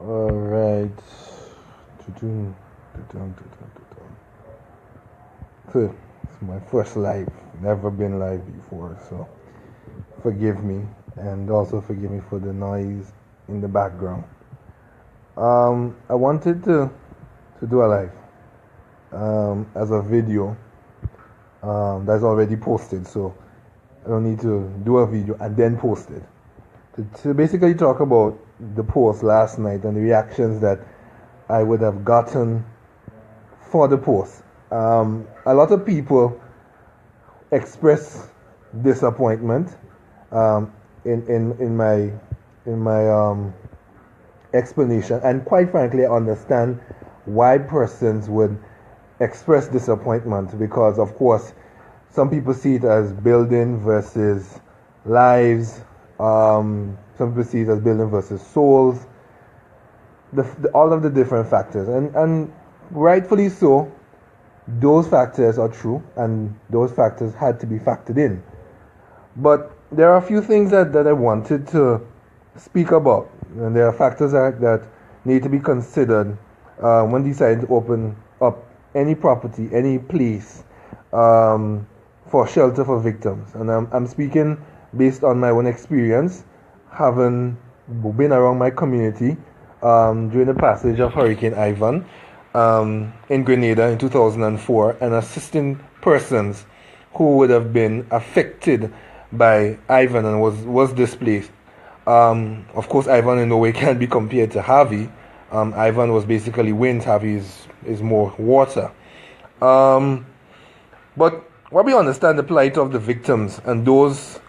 Alright. So, it's my first live. Never been live before, so forgive me. And also forgive me for the noise in the background. I wanted to do a live as a video that's already posted, so I don't need to do a video and then post it. To basically talk about the post last night and the reactions that I would have gotten for the post. A lot of people express disappointment in my explanation, and quite frankly, I understand why persons would express disappointment, because of course some people see it as building versus lives. Some people see it as building versus souls. All of the different factors, and rightfully so, those factors are true, and those factors had to be factored in. But there are a few things that I wanted to speak about, and there are factors that need to be considered when deciding to open up any property, any place for shelter for victims. And I'm speaking based on my own experience, having been around my community during the passage of Hurricane Ivan in Grenada in 2004, and assisting persons who would have been affected by Ivan and was displaced. Of course, Ivan in no way can be compared to Harvey. Ivan was basically wind, Harvey is more water. But while we understand the plight of the victims and those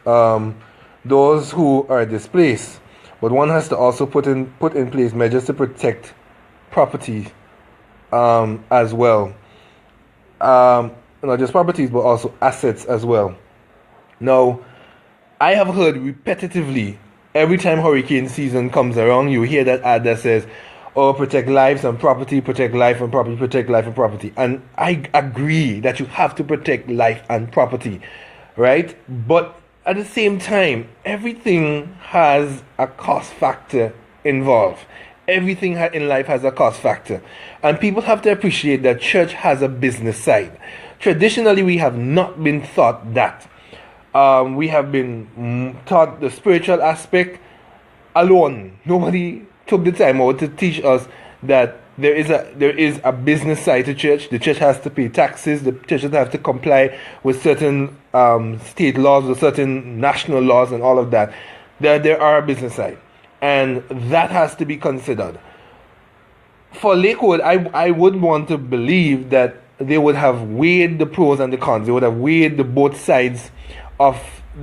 who are displaced, but one has to also put in place measures to protect property as well. Not just properties, but also assets as well. Now, I have heard repetitively, every time hurricane season comes around, you hear that ad that says, "Oh, protect lives and property, protect life and property, protect life and property." And I agree that you have to protect life and property, right? But at the same time, everything has a cost factor involved. Everything in life has a cost factor. And people have to appreciate that church has a business side. Traditionally, we have not been taught that. We have been taught the spiritual aspect alone. Nobody took the time out to teach us that there is a business side to church. The church has to pay taxes. The church has to comply with certain state laws, with certain national laws, and all of that. There are a business side, and that has to be considered. For Lakewood, I would want to believe that they would have weighed the pros and the cons. They would have weighed the both sides of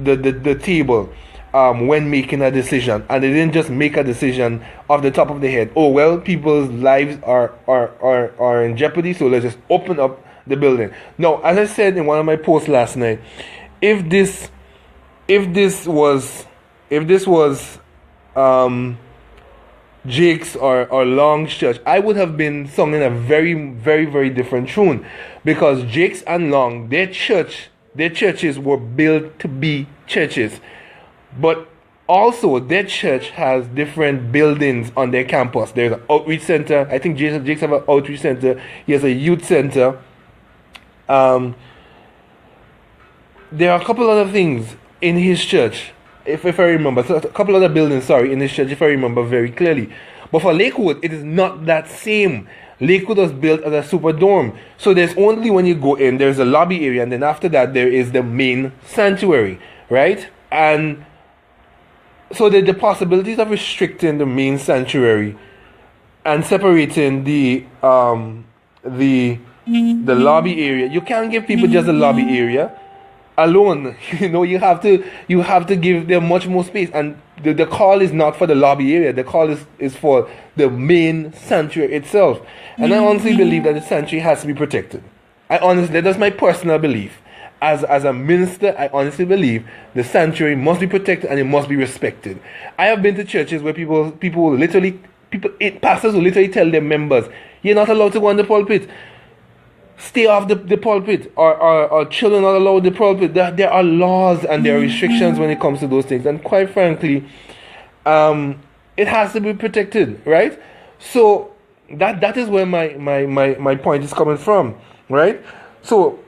the table when making a decision, and they didn't just make a decision off the top of their head. Oh well, people's lives are in jeopardy, so let's just open up the building. No, as I said in one of my posts last night, if this was Jake's or Long's church, I would have been sung in a very, very, very different tune, because Jake's and Long, their churches were built to be churches, but also their church has different buildings on their campus. There's an outreach center. I think Jake's have an outreach center. He has a youth center. There are a couple other things in his church, if I remember. So a couple other buildings, in his church, if I remember very clearly. But for Lakewood, it is not that same. Lakewood was built as a super dorm. So there's only, when you go in, there's a lobby area, and then after that, there is the main sanctuary, right? And so the possibilities of restricting the main sanctuary and separating the lobby area, you can't give people just the lobby area alone. You have to give them much more space, and the call is not for the lobby area. The call is for the main sanctuary itself. And I honestly believe that the sanctuary has to be protected. That's my personal belief. As a minister, I honestly believe the sanctuary must be protected and it must be respected. I have been to churches where pastors will literally tell their members, "You're not allowed to go on the pulpit. Stay off the pulpit," or children are not allowed the pulpit. There are laws and there are restrictions when it comes to those things. And quite frankly, it has to be protected, right? So that is where my point is coming from, right? So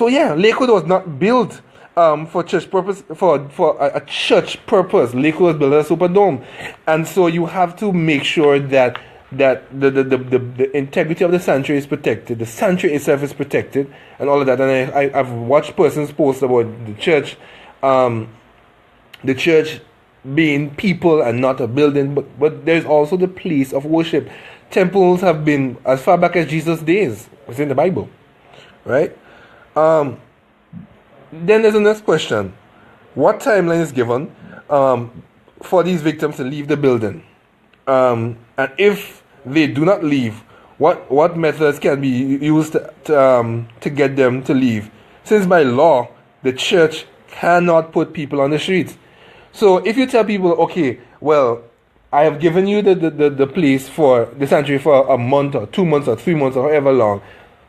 yeah, Lakewood was not built for church purpose, for a church purpose. Lakewood was built as a superdome, and so you have to make sure that the integrity of the sanctuary is protected, the sanctuary itself is protected, and all of that. And I've watched persons post about the church being people and not a building, but there's also the place of worship. Temples have been as far back as Jesus' days. It's in the Bible, right? Then there's the next question: what timeline is given for these victims to leave the building? And if they do not leave, what methods can be used to get them to leave? Since by law, the church cannot put people on the streets. So if you tell people, okay, well, I have given you the place for the sanctuary for a month or 2 months or 3 months or however long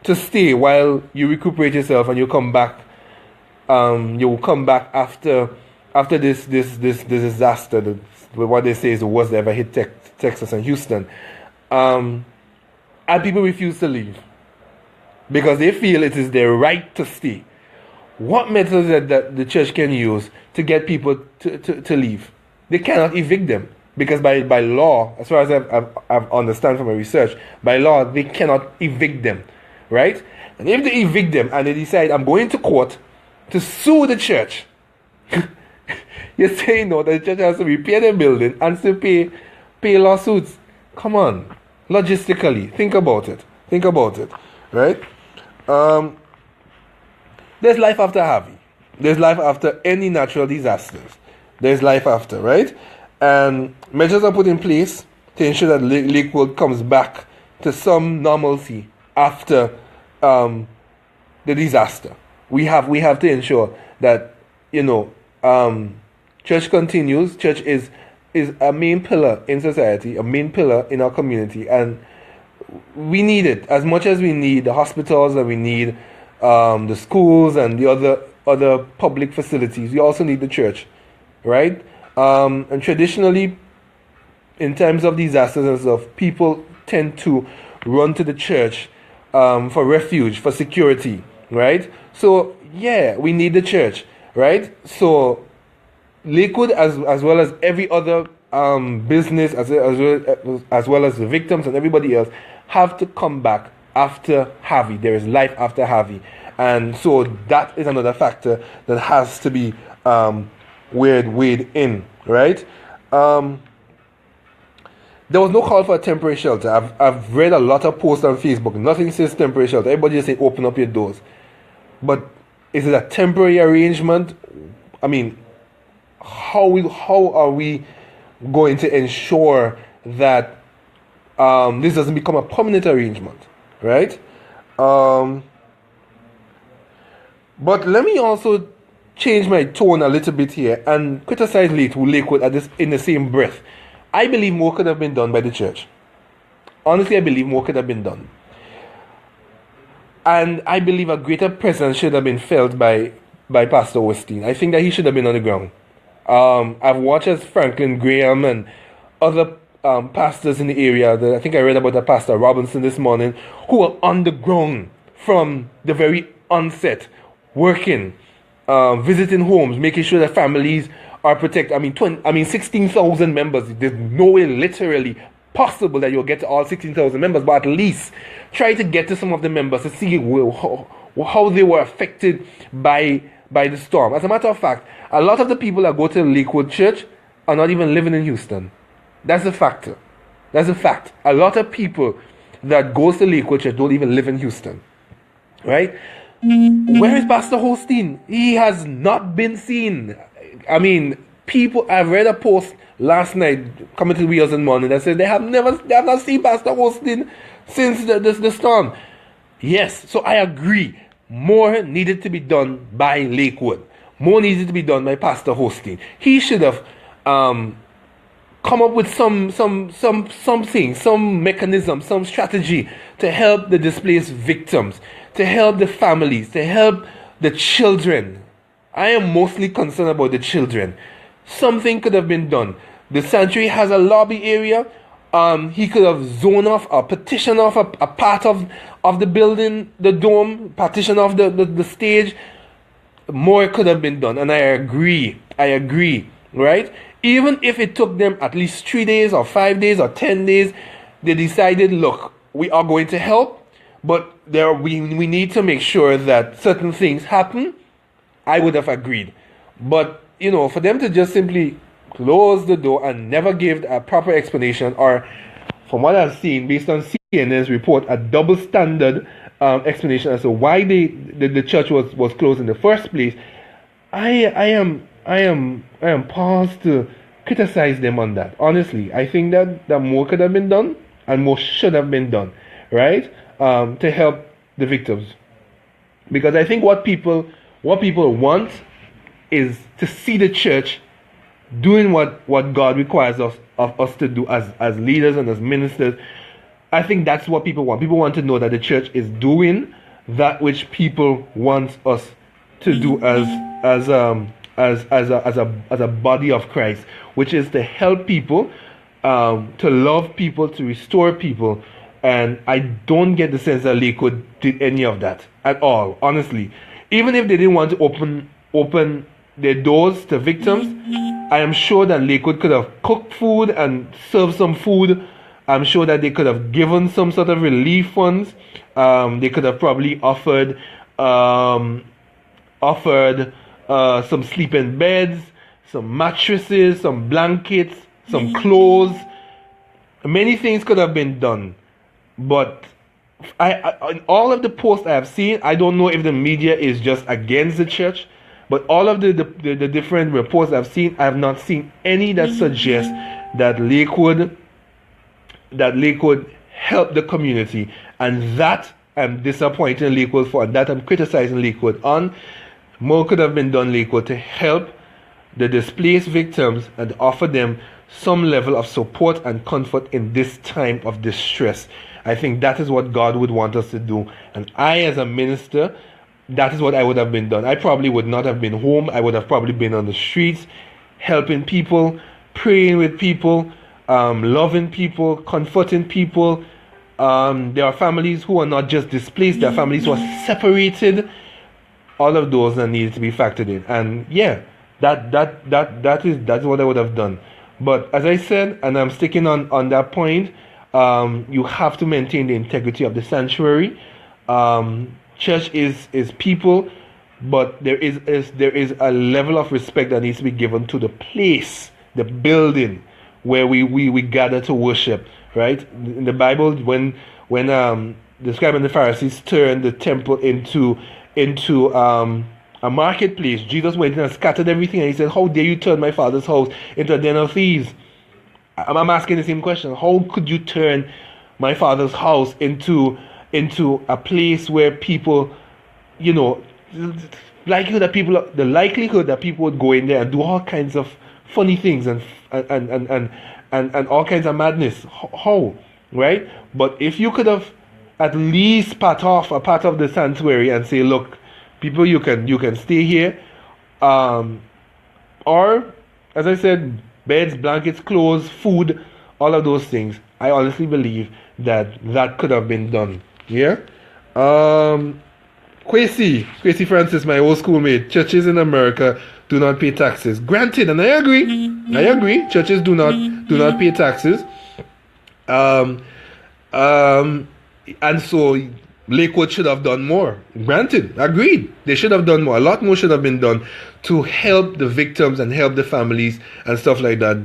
to stay while you recuperate yourself and you come back. You will come back after this disaster, what they say is the worst that ever hit Texas and Houston. And people refuse to leave because they feel it is their right to stay. What methods that the church can use to get people to leave? They cannot evict them because by law, as far as I've understand from my research, by law they cannot evict them, right? And if they evict them and they decide, I'm going to court to sue the church, you're saying no, that the church has to repair their building and still pay lawsuits. Come on, logistically, think about it, right? There's life after Harvey. There's life after any natural disasters. There's life after, right? And measures are put in place to ensure that Lakewood comes back to some normalcy after the disaster. We have to ensure that, church continues. Church is a main pillar in society, a main pillar in our community, and we need it as much as we need the hospitals and we need the schools and the other public facilities. We also need the church, right? And traditionally, in times of disasters and stuff, people tend to run to the church for refuge, for security, right? So yeah, we need the church, right? So Lakewood, as well as every other business, as well as the victims and everybody else, have to come back after Harvey. There is life after Harvey, and so that is another factor that has to be weighed in, right? There was no call for a temporary shelter. I've read a lot of posts on Facebook. Nothing says temporary shelter. Everybody just say open up your doors. But is it a temporary arrangement? I mean, how are we going to ensure that this doesn't become a permanent arrangement, right? But let me also change my tone a little bit here and criticize Lakewood in the same breath. I believe more could have been done by the church. Honestly, I believe more could have been done. And I believe a greater presence should have been felt by Pastor Osteen. I think that he should have been on the ground. I've watched as Franklin Graham and other pastors in the area. I think I read about Pastor Robinson this morning, who were on the ground from the very onset, working, visiting homes, making sure that families are protected. I mean, 16,000 members. There's no way literally possible that you'll get to all 16,000 members, but at least try to get to some of the members to see how they were affected by the storm. As a matter of fact, a lot of the people that go to Lakewood Church are not even living in Houston. That's a factor. That's a fact. A lot of people that goes to Lakewood Church don't even live in Houston. Right? Where is Pastor Osteen? He has not been seen. I mean, I've read a post last night, coming to the wheels in the morning, that said they have not seen Pastor Osteen since the storm. Yes, so I agree. More needed to be done by Lakewood. More needed to be done by Pastor Osteen. He should have come up with something, some mechanism, some strategy to help the displaced victims, to help the families, to help the children. I am mostly concerned about the children. Something could have been done. The sanctuary has a lobby area. He could have zoned off or petitioned off a part of the building, the dome, partition off the stage. More could have been done, and I agree, right? Even if it took them at least 3 days or 5 days or 10 days, they decided, look, we are going to help, but we need to make sure that certain things happen. I would have agreed. But, for them to just simply close the door and never give a proper explanation, or from what I've seen, based on CNN's report, a double standard explanation as to why the church was closed in the first place, I am paused to criticize them on that. Honestly, I think that more could have been done and more should have been done, right? To help the victims, because I think what people want is to see the church doing what God requires of us to do as leaders and as ministers. I think that's what people want. People want to know that the church is doing that which people want us to do as a body of Christ, which is to help people, to love people, to restore people. And I don't get the sense that Lakewood did any of that at all, honestly. Even if they didn't want to open their doors to victims, I am sure that Lakewood could have cooked food and served some food. I'm sure that they could have given some sort of relief funds. They could have probably offered some sleeping beds, some mattresses, some blankets, some clothes. Many things could have been done. But in all of the posts I have seen, I don't know if the media is just against the church, but all of the different reports I've seen, I have not seen any that suggest that Lakewood helped the community, and that I'm disappointed in Lakewood for, and that I'm criticizing Lakewood on. More could have been done, Lakewood, to help the displaced victims and offer them some level of support and comfort in this time of distress. I think that is what God would want us to do. And I, as a minister, that is what I would have been done. I probably would not have been home. I would have probably been on the streets, helping people, praying with people, loving people, comforting people. There are families who are not just displaced, there are families who are separated. All of those that needed to be factored in. And yeah, that's what I would have done. But as I said, and I'm sticking on that point, you have to maintain the integrity of the sanctuary. Church is people, but there is a level of respect that needs to be given to the place, the building where we gather to worship. Right? In the Bible, when the scribes and the Pharisees turned the temple into a marketplace, Jesus went in and scattered everything, and he said, "How dare you turn my Father's house into a den of thieves?" I'm asking the same question. How could you turn my Father's house into a place where people, the likelihood that people would go in there and do all kinds of funny things and all kinds of madness? How? Right? But if you could have at least part of the sanctuary and say, look, people, you can stay here, or as I said, beds, blankets, clothes, food, all of those things. I honestly believe that could have been done. Yeah. Kwesi Francis, my old schoolmate. Churches in America do not pay taxes. Granted, and I agree. Churches do not pay taxes. And so Lakewood should have done more. Granted, agreed. They should have done more. A lot more should have been done to help the victims and help the families and stuff like that.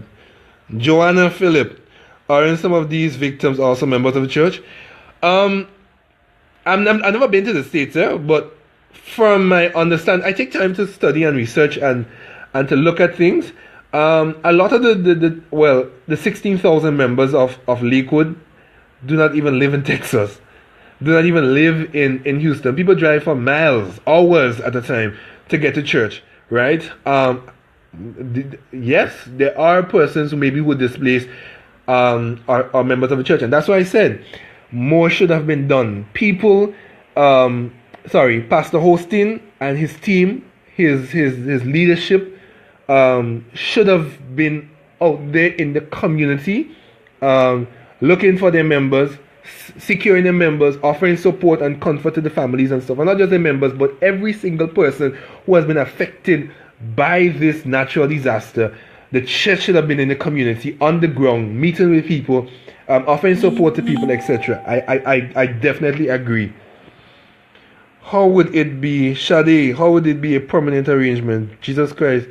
Joanna Phillip, aren't some of these victims also members of the church? I've never been to the States, but from my understanding, I take time to study and research and to look at things. A lot of the 16,000 members of Lakewood do not even live in Texas, do not even live in Houston. People drive for miles, hours at a time to get to church, right? Yes, there are persons who maybe would displace are members of the church, and that's why I said more should have been done. Pastor Osteen and his team, his leadership should have been out there in the community, looking for their members, securing their members, offering support and comfort to the families and stuff. And not just the members, but every single person who has been affected by this natural disaster. The church should have been in the community, on the ground, meeting with people, offering support to people, etc. I definitely agree. How would it be, Shadi? How would it be a permanent arrangement? Jesus Christ,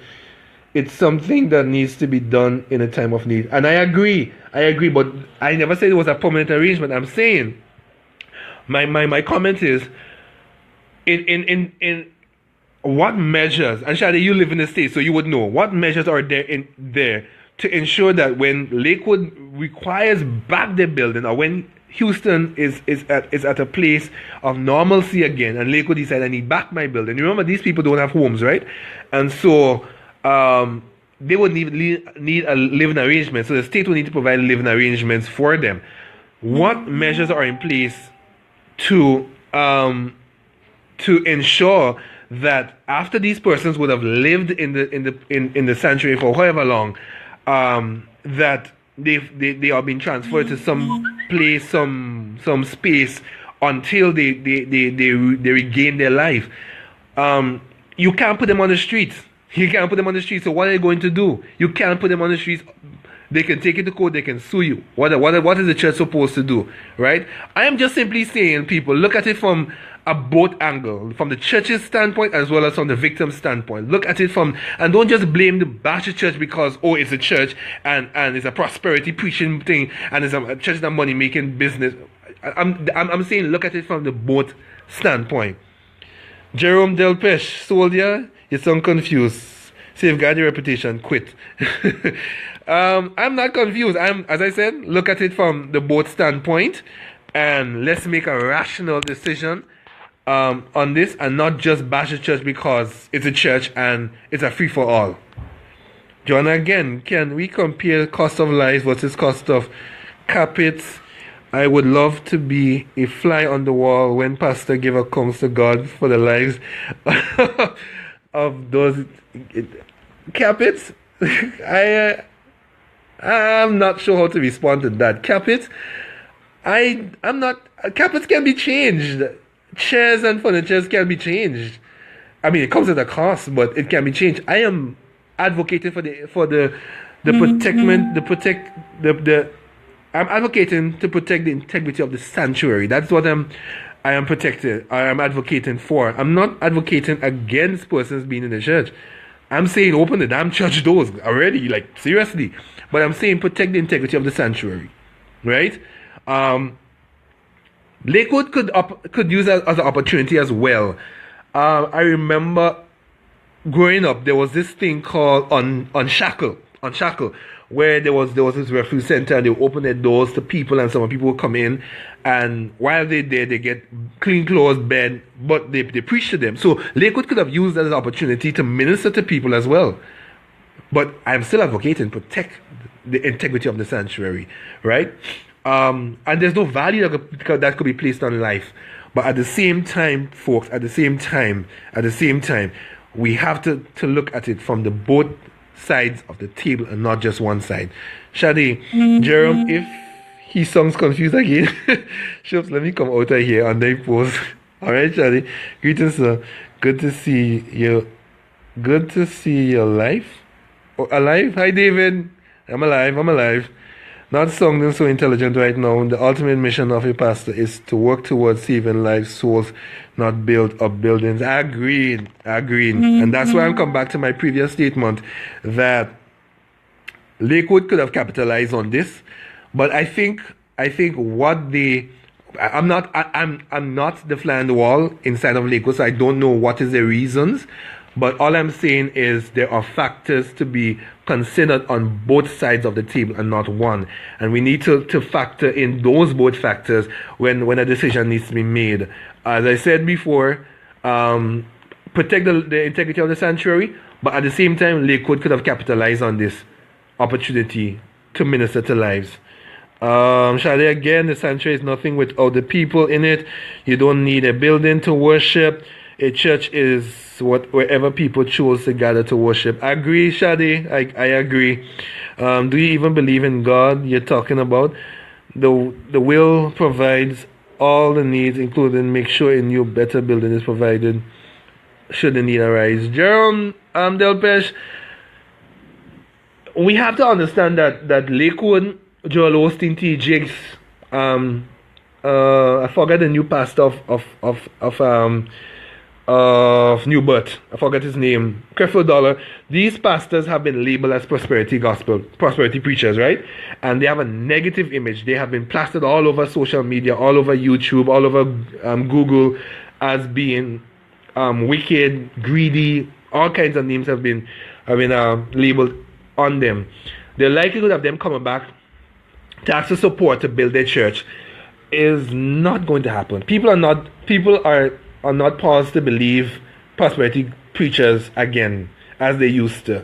it's something that needs to be done in a time of need. And I agree, but I never said it was a permanent arrangement. I'm saying, my comment is, in what measures, and Shadi, you live in the States, so you would know, what measures are there to ensure that when Lakewood requires back their building, or when Houston is at a place of normalcy again, and Lakewood decides, I need back my building. Remember, these people don't have homes, right? And so they would need a living arrangement. So the state will need to provide living arrangements for them. What measures are in place to ensure that after these persons would have lived in the sanctuary for however long, that they are being transferred to some place, some space until they regain their life. You can't put them on the streets. You can't put them on the streets. So what are they going to do? You can't put them on the streets. They can take it to court. They can sue you. What is the church supposed to do, right? I am just simply saying, people, look at it from a both angle, from the church's standpoint as well as from the victim's standpoint. Look at it and don't just blame the Baptist church because, oh, it's a church and it's a prosperity preaching thing and it's a church that money making business. I'm saying look at it from the both standpoint. Jerome Delpesh, soldier, you sound confused. Safeguard your reputation, quit. I'm not confused. As I said, look at it from the both standpoint and let's make a rational decision on this and not just bash the church because it's a church and it's a free-for-all. Joanna, again, can we compare cost of life versus cost of capits? I would love to be a fly on the wall when Pastor gave accounts to God for the lives of those capits. I'm not sure how to respond to that. Capits, capits can be changed. Chairs and furniture can be changed. I mean, it comes at a cost, but it can be changed. I am advocating I'm advocating to protect the integrity of the sanctuary. That's what I am advocating for. I'm not advocating against persons being in the church. I'm saying open the damn church doors already, like seriously. But I'm saying protect the integrity of the sanctuary, right? Lakewood could use that as an opportunity as well. I remember growing up, there was this thing called Unshackle, where there was this refuge center and they would open their doors to people and some people would come in and while they're there they get clean clothes, bed, but they preach to them. So Lakewood could have used that as an opportunity to minister to people as well. But I'm still advocating protect the integrity of the sanctuary, right? And there's no value that could be placed on life. But at the same time, folks, at the same time, we have to look at it from the both sides of the table and not just one side. Shadi, Jerome, if he sounds confused again, Shups, let me come out of here and then post. Alright, Shadi. Greetings, sir. Good to see you. Good to see you alive. Oh, alive? Hi, David. I'm alive. Not sounding so intelligent right now. The ultimate mission of a pastor is to work towards saving lives, souls, not build up buildings. I agree. And that's why I'm come back to my previous statement that Lakewood could have capitalized on this, but I think what I'm not the fly on the wall inside of Lakewood, so I don't know what is the reasons. But all I'm saying is there are factors to be considered on both sides of the table and not one. And we need to factor in those both factors when a decision needs to be made. As I said before, protect the integrity of the sanctuary, but at the same time, Lakewood could have capitalized on this opportunity to minister to lives. Shade, again, the sanctuary is nothing without the people in it. You don't need a building to worship. a church is wherever people choose to gather to worship. I agree, Shadi. I agree. Do you even believe in God? You're talking about the will provides all the needs, including make sure a new better building is provided should the need arise. Jerome Delpesh, we have to understand that Lakewood, Joel Osteen, TJX, I forgot the new pastor of Newbert. I forget his name. Creflo Dollar. These pastors have been labeled as prosperity preachers, right? And they have a negative image. They have been plastered all over social media, all over YouTube, all over Google as being wicked, greedy. All kinds of names have been labeled on them. The likelihood of them coming back to ask for support to build their church is not going to happen. People are not paused to believe prosperity preachers again as they used to.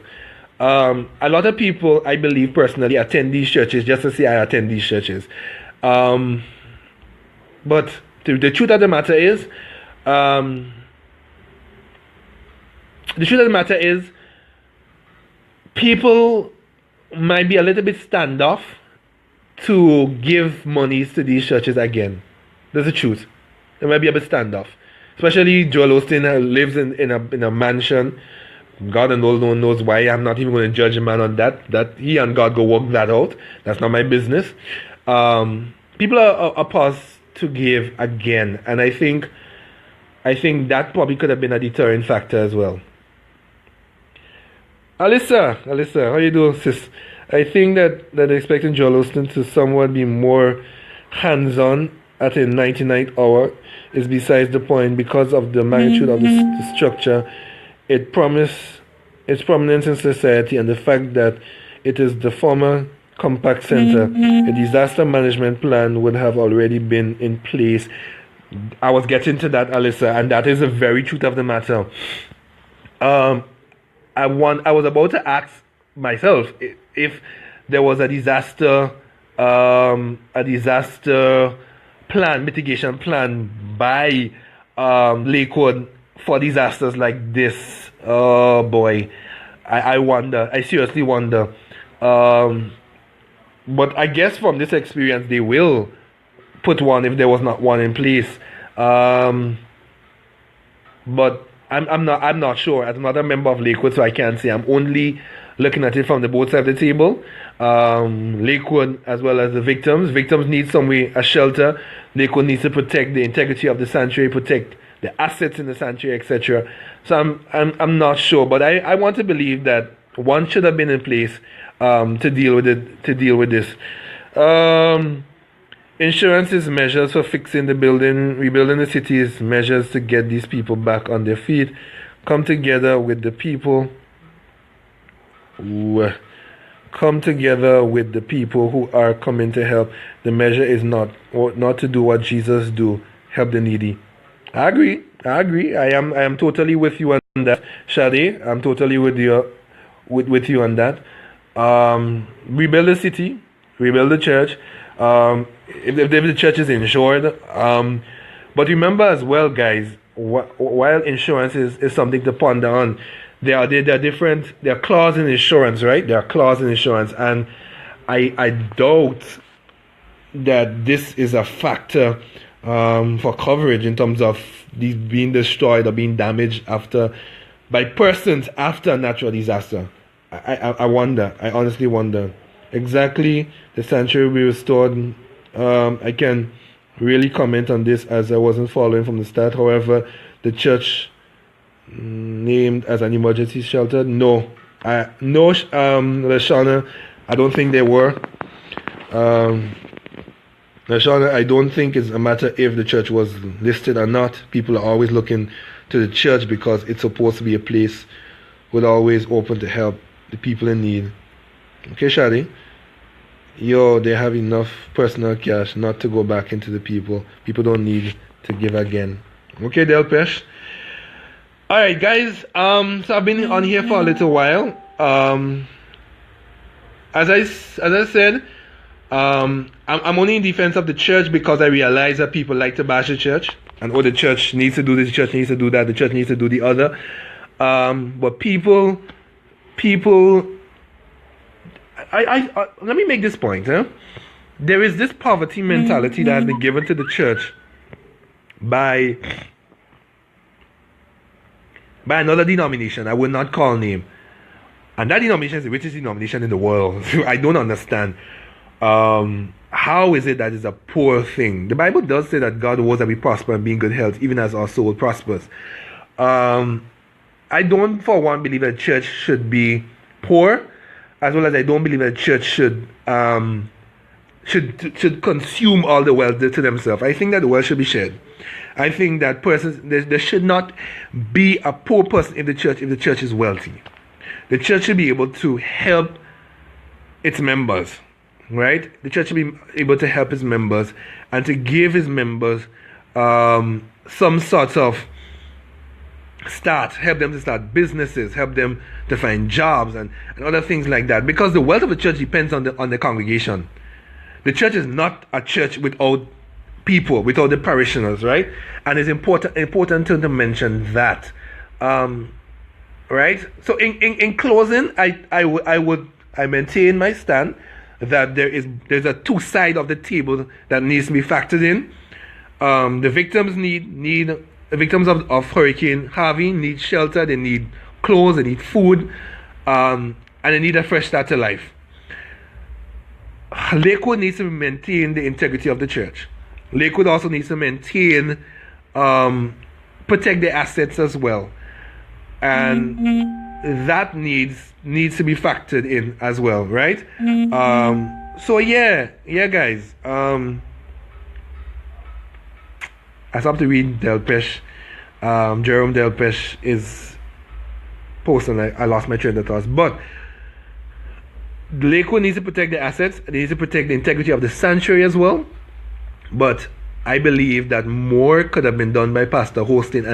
A lot of people, I believe personally, attend these churches just to say I attend these churches. But the truth of the matter is, people might be a little bit standoff to give monies to these churches again. That's the truth. There might be a bit standoff. Especially Joel Osteen lives in a mansion. God and all knows why. I'm not even going to judge a man on that. That he and God go work that out. That's not my business. People are paused to give again, and I think that probably could have been a deterrent factor as well. Alyssa, how you doing, sis? I think that expecting Joel Osteen to somewhat be more hands-on at a 99th hour is besides the point because of the magnitude of the structure, its prominence in society, and the fact that it is the former compact center. A disaster management plan would have already been in place. I was getting to that, Alyssa, and that is the very truth of the matter. I was about to ask myself if there was a disaster plan, mitigation plan by Lakewood for disasters like this. Oh boy, I wonder. I seriously wonder. But I guess from this experience, they will put one if there was not one in place. But I'm not sure. As another member of Lakewood, so I can't say. I'm only looking at it from the both sides of the table. Lakewood as well as the victims. Victims need a shelter. Lakewood needs to protect the integrity of the sanctuary, protect the assets in the sanctuary, etc. So I'm not sure, but I want to believe that one should have been in place to deal with it. To deal with this. Insurance is measures for fixing the building, rebuilding the city is measures to get these people back on their feet. Come together with the people. Come together with the people who are coming to help. The measure is not to do what Jesus do, help the needy. I agree. I am totally with you on that, Shade. I'm totally with you on that. Rebuild the city, rebuild the church. If the church is insured, but remember as well, guys, while insurance is something to ponder on, there are clauses in insurance, right? There are clauses in insurance, and I doubt that this is a factor for coverage in terms of these being destroyed or being damaged by persons after a natural disaster. I wonder. I honestly wonder. Exactly, the sanctuary will be restored. I can really comment on this as I wasn't following from the start. However, the church named as an emergency shelter, no, Lashana, I don't think they were. Lashana, I don't think it's a matter if the church was listed or not. People are always looking to the church because it's supposed to be a place with always open to help the people in need. Okay, Shadi? They have enough personal cash not to go back into the people. People don't need to give again. Okay, Delpesh. Alright, guys. So I've been on here for a little while. As I said, I'm only in defense of the church because I realize that people like to bash the church. And the church needs to do this, the church needs to do that, the church needs to do the other. But people, let me make this point. There is this poverty mentality that has been given to the church by another denomination I will not call name. And that denomination is the richest denomination in the world. I don't understand. How is it that it's a poor thing? The Bible does say that God wills that we prosper and be in good health, even as our soul prospers. I don't, for one, believe that church should be poor, as well as I don't believe that church should consume all the wealth to themselves. I think that the wealth should be shared. I think that there should not be a poor person in the church if the church is wealthy. The church should be able to help its members, right? The church should be able to help its members and to give its members some sort of help them to start businesses, help them to find jobs and other things like that. Because the wealth of the church depends on the congregation. The church is not a church without people, without the parishioners, right? And it's important to mention that. Right? So in closing, I maintain my stand that there's a two side of the table that needs to be factored in. The victims the victims of Hurricane Harvey need shelter, they need clothes, they need food, and they need a fresh start to life. Lakewood needs to maintain the integrity of the church. Lakewood also needs to maintain, protect the assets as well. And that needs to be factored in as well, right? So yeah guys, I stopped to read Delpesh. Jerome Delpesh is posting. I lost my train of thoughts, but Lakewood needs to protect the assets. They need to protect the integrity of the sanctuary as well. But I believe that more could have been done by Pastor Osteen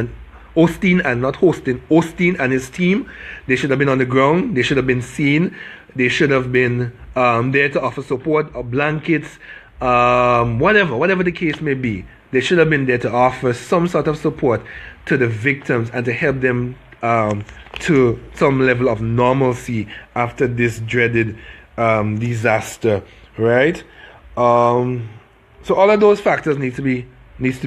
and his team. They should have been on the ground. They should have been seen. They should have been there to offer support, or blankets, whatever the case may be. They should have been there to offer some sort of support to the victims and to help them to some level of normalcy after this dreaded disaster, right? So all of those factors needs to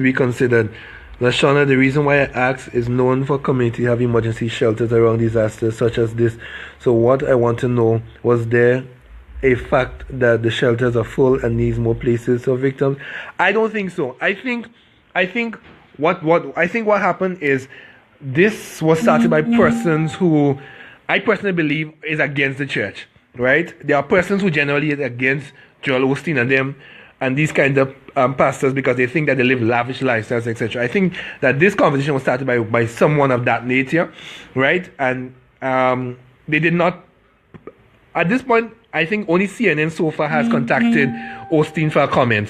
be considered. Lashana, the reason why I asked is known for community have emergency shelters around disasters such as this. So what I want to know, was there a fact that the shelters are full and needs more places for victims? I don't think so. I think what happened is this was started by persons who I personally believe is against the church, right? There are persons who generally is against Joel Osteen and them and these kind of pastors because they think that they live lavish lifestyles, etc. I think that this conversation was started by someone of that nature, right? And they did not, at this point, I think only CNN so far has contacted Osteen for a comment.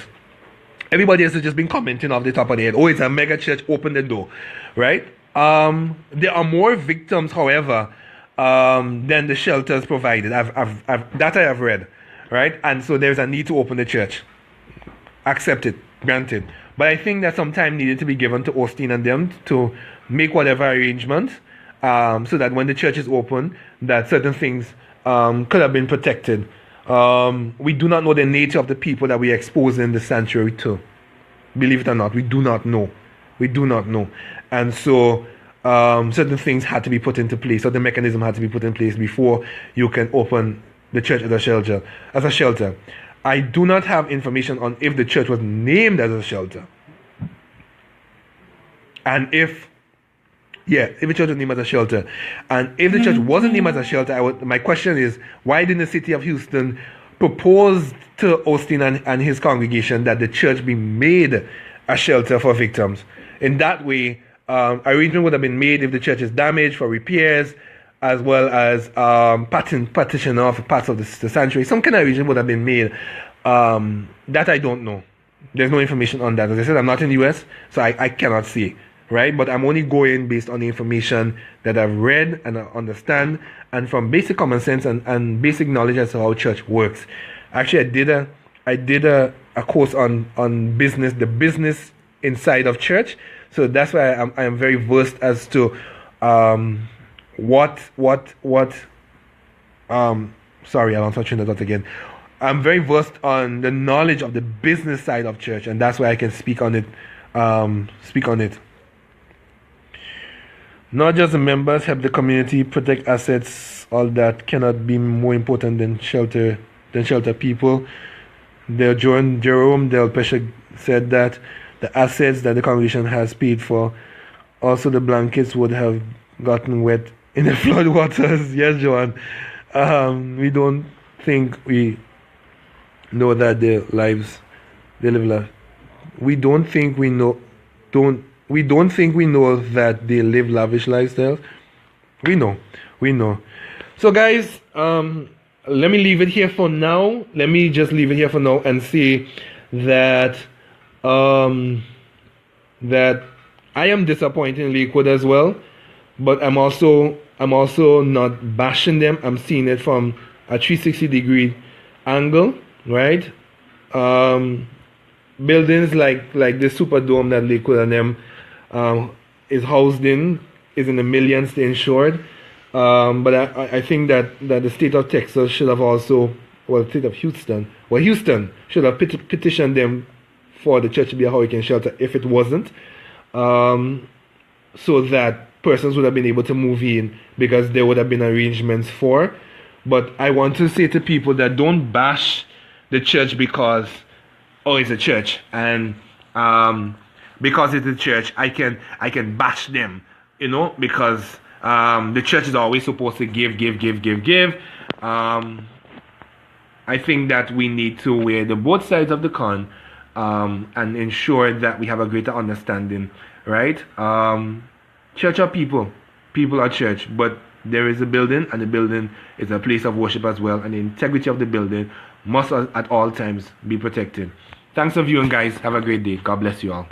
Everybody else has just been commenting off the top of their head. Oh, it's a mega church, open the door, right? There are more victims, however, than the shelters provided. I have read, right? And so there's a need to open the church. Accepted, granted. But I think that some time needed to be given to Osteen and them to make whatever arrangements, so that when the church is open, that certain things could have been protected. We do not know the nature of the people that we are exposing the sanctuary to. Believe it or not, we do not know. We do not know. And so certain things had to be put into place, or the mechanism had to be put in place before you can open the church as a shelter. I do not have information on if the church was named as a shelter. And if the church was named as a shelter. And if the church wasn't named as a shelter, my question is, why didn't the city of Houston propose to Osteen and his congregation that the church be made a shelter for victims? In that way, arrangement would have been made if the church is damaged for repairs, as well as partition off parts of the sanctuary. Some kind of arrangement would have been made. That I don't know. There's no information on that. As I said, I'm not in the US, so I cannot see. Right? But I'm only going based on the information that I've read and I understand, and from basic common sense and basic knowledge as to how church works. Actually, I did a course on business, the business inside of church. So that's why I am very versed as to what sorry, I'm touching that again. I'm very versed on the knowledge of the business side of church, and that's why I can speak on it. Not just the members help the community protect assets. All that cannot be more important than shelter people. Jerome Del Pesce said that the assets that the congregation has paid for, also the blankets would have gotten wet in the flood waters. Yes, Joan. We don't think we know that they live. We don't think we know that they live lavish lifestyles. We know. So guys, let me leave it here for now. Let me just leave it here for now and say that that I am disappointed in Lakewood as well, but I'm also not bashing them. I'm seeing it from a 360-degree angle, right? Buildings like the Superdome that Lakewood and them is housed in is in the millions to insured. But I think that the state of Texas should have also, well, the state of Houston should have petitioned them for the church to be a hurricane shelter if it wasn't, so that persons would have been able to move in because there would have been arrangements for. But I want to say to people that don't bash the church because, oh, it's a church, and because it's a church, I can bash them, because the church is always supposed to give. I think that we need to weigh the both sides of the coin, and ensure that we have a greater understanding, right? Church are people are church, but there is a building, and the building is a place of worship as well, and the integrity of the building must at all times be protected. Thanks for viewing, guys. Have a great day. God bless you all.